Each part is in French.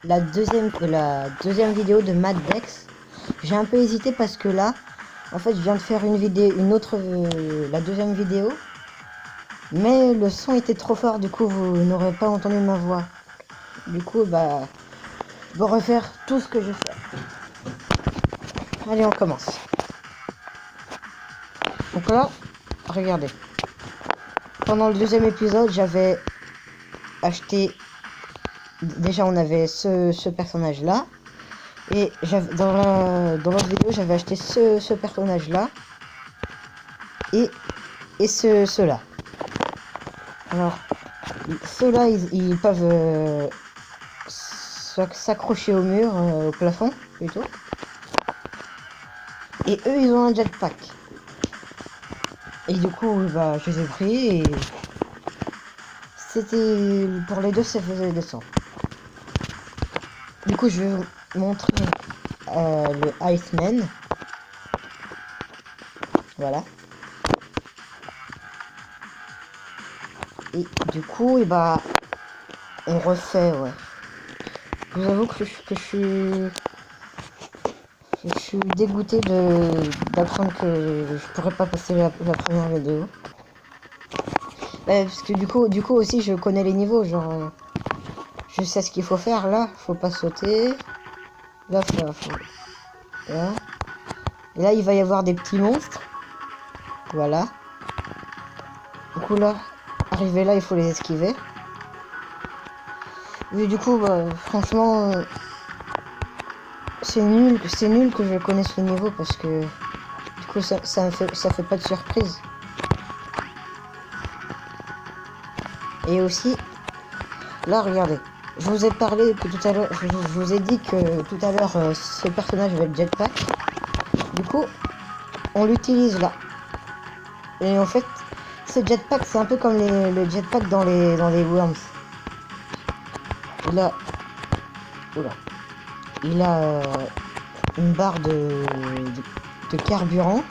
la deuxième vidéo de Mad Dex. J'ai un peu hésité parce que là, en fait, je viens de faire la deuxième vidéo, mais le son était trop fort, du coup, vous n'aurez pas entendu ma voix. Du coup, bah, je vais refaire tout ce que je fais. Allez, on commence. Donc là, regardez. Pendant le deuxième épisode, j'avais acheté. Déjà, on avait ce personnage-là. Et dans l'autre vidéo, j'avais acheté ce personnage-là. Et ceux-là. Alors, ceux-là, ils peuvent s'accrocher au mur, au plafond, plutôt. Et eux, ils ont un jetpack. Et du coup, bah, je les ai pris et... C'était... Pour les deux, ça faisait 200. Du coup, je vais vous montrer le Iceman. Voilà. Et du coup, et bah... On refait, ouais. Je vous avoue que je suis dégoûté d'apprendre que je pourrais pas passer la première vidéo. Parce que du coup aussi je connais les niveaux, genre je sais ce qu'il faut faire là, faut pas sauter. Là là. Et là il va y avoir des petits monstres. Voilà. Du coup là, arrivé là, il faut les esquiver. Mais du coup bah, franchement c'est nul que je connaisse le niveau parce que du coup ça fait pas de surprise. Et aussi là regardez, je vous ai parlé que tout à l'heure, je vous ai dit que tout à l'heure ce personnage avait le jetpack. Du coup, on l'utilise là. Et en fait, ce jetpack, c'est un peu comme le jetpack dans les Worms. Il a, oula, il a une barre de carburant.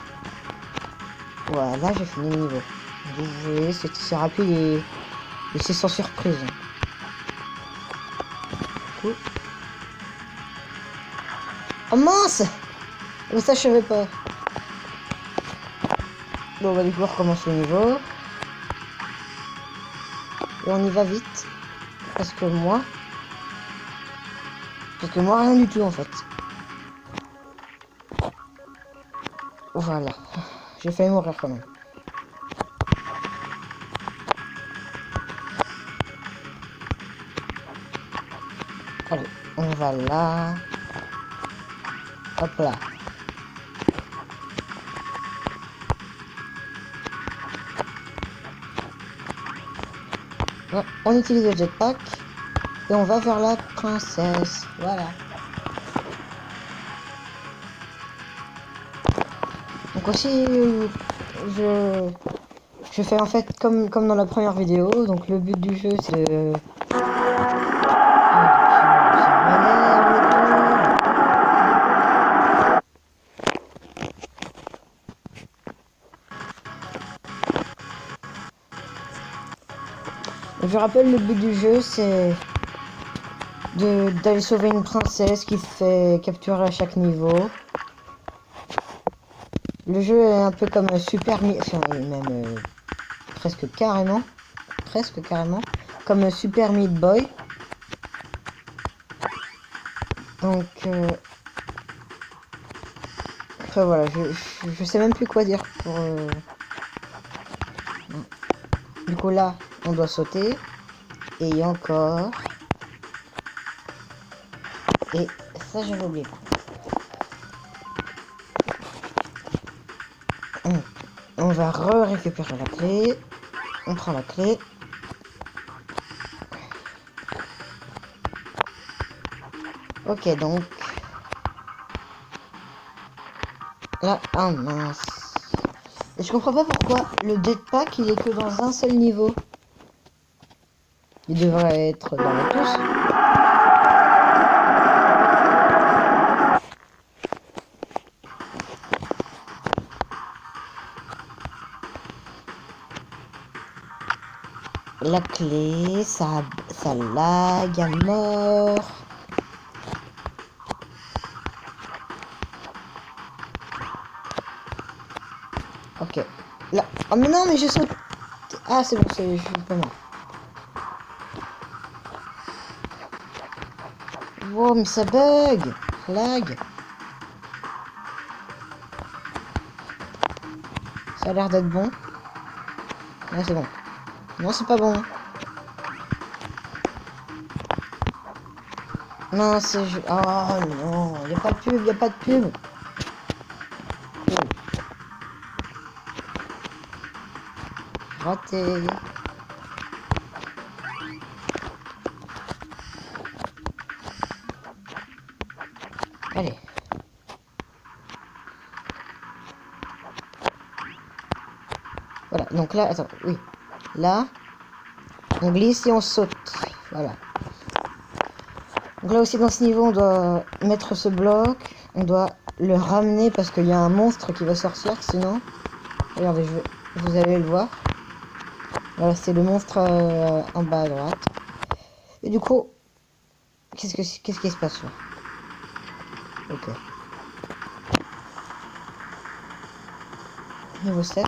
Voilà, là j'ai fini le niveau. Vous voyez, c'est rapide et c'est sans surprise. Cool. Oh mince! Mais ça je savais pas. Bon bah du coup on recommence le niveau. Et on y va vite. Parce que moi rien du tout en fait. Voilà. J'ai failli mourir quand même. Allez, on va là. Hop là. On utilise le jetpack et on va vers la princesse. Voilà. Donc aussi, je fais en fait comme dans la première vidéo. Donc le but du jeu c'est de... Je rappelle, le but du jeu c'est d'aller sauver une princesse qui se fait capturer à chaque niveau. Le jeu est un peu comme un Super enfin, même presque carrément comme un Super Meat Boy. Donc après voilà, je sais même plus quoi dire pour du coup là on doit sauter et encore et ça j'avais oublié. On va récupérer la clé. On prend la clé. Ok, donc là, ah mince. Et je comprends pas pourquoi le jetpack il est que dans un seul niveau. Il devrait être dans tous. La clé, ça lag à mort. Là. Oh mais non, mais je saute. Ah c'est bon, je suis pas mort. Wow, mais ça bug. Lag. Ça a l'air d'être bon. Ah c'est bon. Non, c'est pas bon. Non, c'est... Oh non, y a pas de pub, y a pas de pub. Oh. Raté. Allez. Voilà, donc là, attends, oui. Là, on glisse et on saute. Voilà. Donc là aussi, dans ce niveau, on doit mettre ce bloc. On doit le ramener parce qu'il y a un monstre qui va sortir, sinon... Regardez, vous allez le voir. Voilà, c'est le monstre en bas à droite. Et du coup, qu'est-ce qui se passe là? Ok. Niveau 7.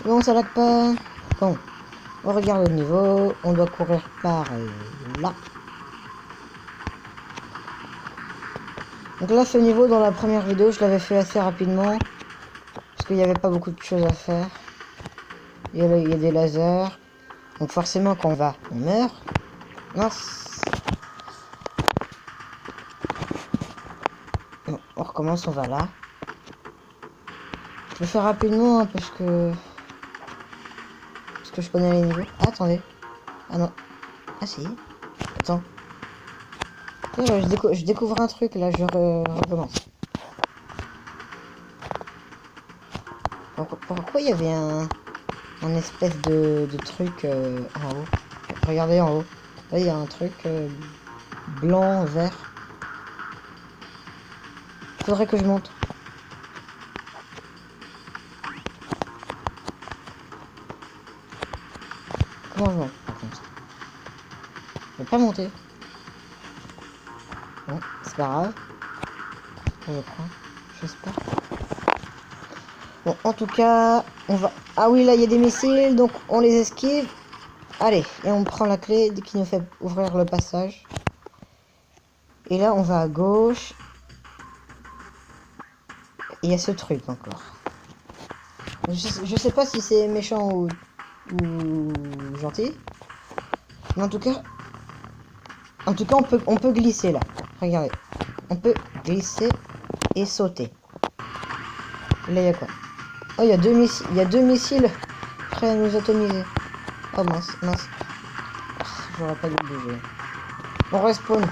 Non, ça lag pas. Bon, on regarde le niveau. On doit courir par là. Donc là, ce niveau, dans la première vidéo, je l'avais fait assez rapidement. Parce qu'il n'y avait pas beaucoup de choses à faire. Il y a des lasers. Donc forcément, quand on va, on meurt. Mince. Bon, on recommence, on va là. Je vais faire rapidement hein, parce que je connais les niveaux. Ah, attendez. Ah non. Ah si. Attends. Là, je découvre un truc, là, je recommence. Pourquoi il y avait un espèce de truc en haut? Regardez en haut. Là, il y a un truc blanc, vert. Faudrait que je monte. Comment je monte par contre? Je vais pas monter. Bon, c'est pas grave. Je prends. J'espère. Bon, en tout cas, on va... Ah oui, là, il y a des missiles, donc on les esquive. Allez, et on prend la clé dès qu'il nous fait ouvrir le passage. Et là, on va à gauche. Il y a ce truc encore. Je sais pas si c'est méchant ou gentil. Mais en tout cas, on peut glisser là. Regardez. On peut glisser et sauter. Là, il y a quoi? Oh, il y a deux missiles prêts à nous atomiser. Oh mince, mince. J'aurais pas dû bouger. On respawn.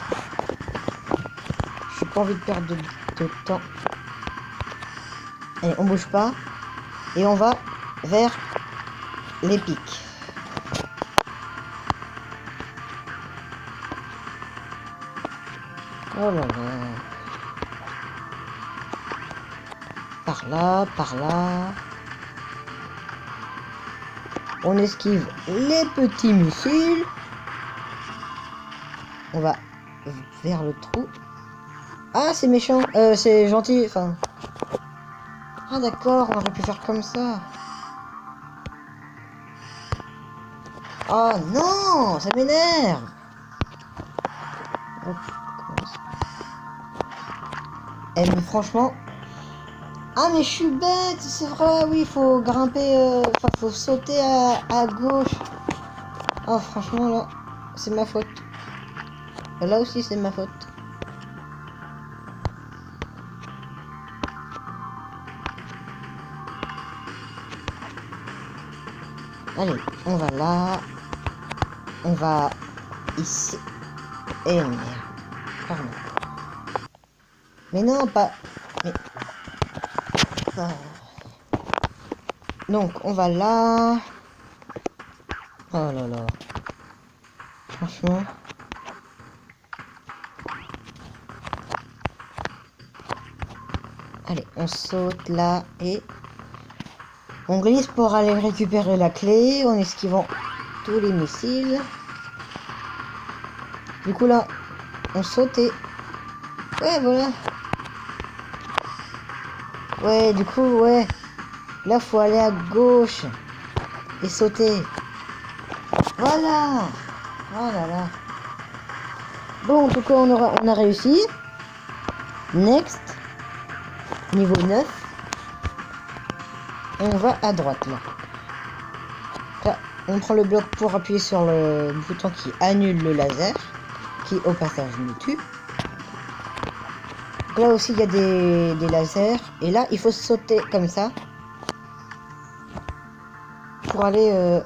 J'ai pas envie de perdre de temps. Allez, on bouge pas. Et on va vers les pics. Oh là là. Par là, par là. On esquive les petits missiles. On va vers le trou. Ah, c'est méchant. C'est gentil. Enfin. Ah, d'accord. On aurait pu faire comme ça. Oh non, ça m'énerve. Eh, mais franchement. Ah, mais je suis bête. C'est vrai. Oui, il faut grimper. Enfin, faut sauter à gauche. Oh, franchement, là, c'est ma faute. Là aussi, c'est ma faute. Allez, on va là. On va ici. Et merde. Pardon. Mais non, pas... Mais... Ah. Donc, on va là. Oh là là. franchement. Allez, on saute là et on glisse pour aller récupérer la clé en esquivant tous les missiles. Du coup là, on saute et... Ouais, voilà. Ouais, du coup, ouais. Là, faut aller à gauche et sauter. Voilà. Oh là là. Bon, en tout cas, on a réussi. Next. Niveau 9. On va à droite, là. Là, on prend le bloc pour appuyer sur le bouton qui annule le laser. Qui, au passage, nous tue. Là aussi, il y a des lasers. Et là, il faut sauter comme ça. Pour aller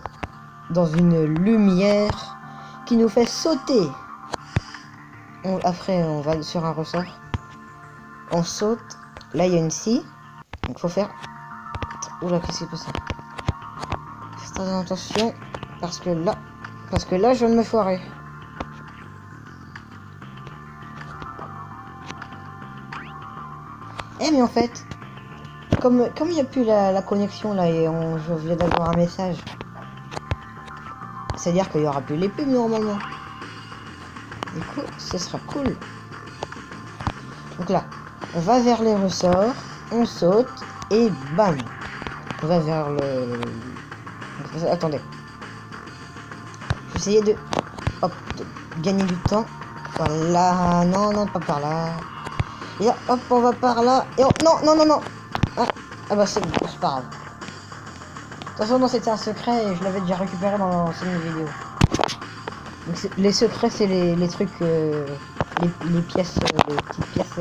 dans une lumière qui nous fait sauter. Après, on va sur un ressort. On saute. Là, il y a une scie. Donc, faut faire... Oula, qu'est-ce qui s'est passé? Faites très attention. Parce que là, je viens de me foirer. Eh, mais en fait... Comme il n'y a plus la connexion, là, et je viens d'avoir un message. C'est-à-dire qu'il n'y aura plus les pubs, normalement. Du coup, ce sera cool. Donc là, on va vers les ressorts, on saute, et bam! On va vers le... Attendez. Je vais essayer de... Hop, de gagner du temps. Voilà, non, non, pas par là. Et là, hop, on va par là. Et non, non, non, non. Ah bah c'est bon, c'est pas grave. De toute façon, non, c'était un secret et je l'avais déjà récupéré dans l'ancienne vidéo. Donc, les secrets, c'est les trucs... les pièces... les petites pièces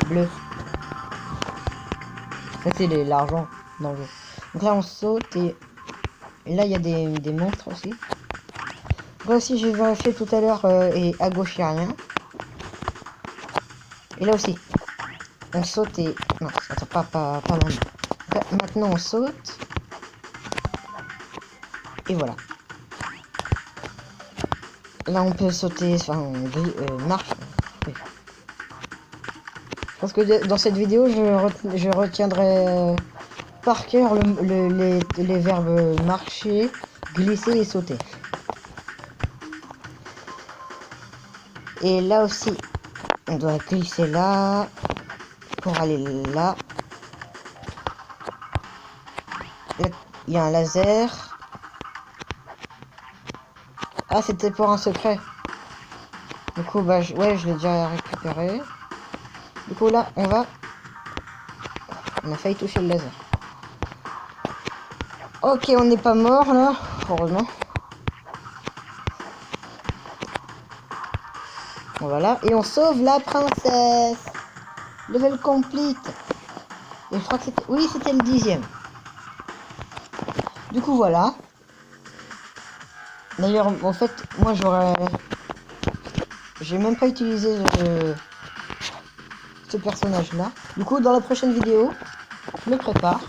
bleues. Ça, c'est l'argent dans le jeu. Donc là, on saute et là, il y a des monstres aussi. Là aussi, j'ai vérifié tout à l'heure et à gauche, il n'y a rien. Et là aussi, on saute et... Non, attends, pas loin. Là, maintenant, on saute. Et voilà. Là, on peut sauter, enfin, on marche. Oui. Je pense que dans cette vidéo, je retiendrai par cœur les verbes marcher, glisser et sauter. Et là aussi, on doit glisser là pour aller là. Là, il y a un laser. Ah, c'était pour un secret. Du coup, bah, ouais, je l'ai déjà récupéré. Du coup, là, on a failli toucher le laser. Ok, on n'est pas mort, là. Heureusement. Voilà. Et on sauve la princesse. Level complete. Et je crois que c'était... Oui, c'était le 10e. Du coup, voilà. D'ailleurs, en fait, moi, j'ai même pas utilisé ce personnage-là. Du coup, dans la prochaine vidéo, je me prépare.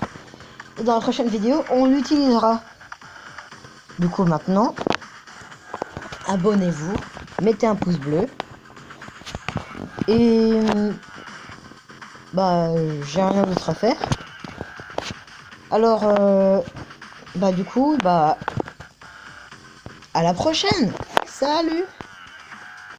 Et dans la prochaine vidéo, on l'utilisera. Du coup, maintenant, abonnez-vous, mettez un pouce bleu. Et... Bah, j'ai rien d'autre à faire. Alors, bah, du coup, bah... À la prochaine. Salut.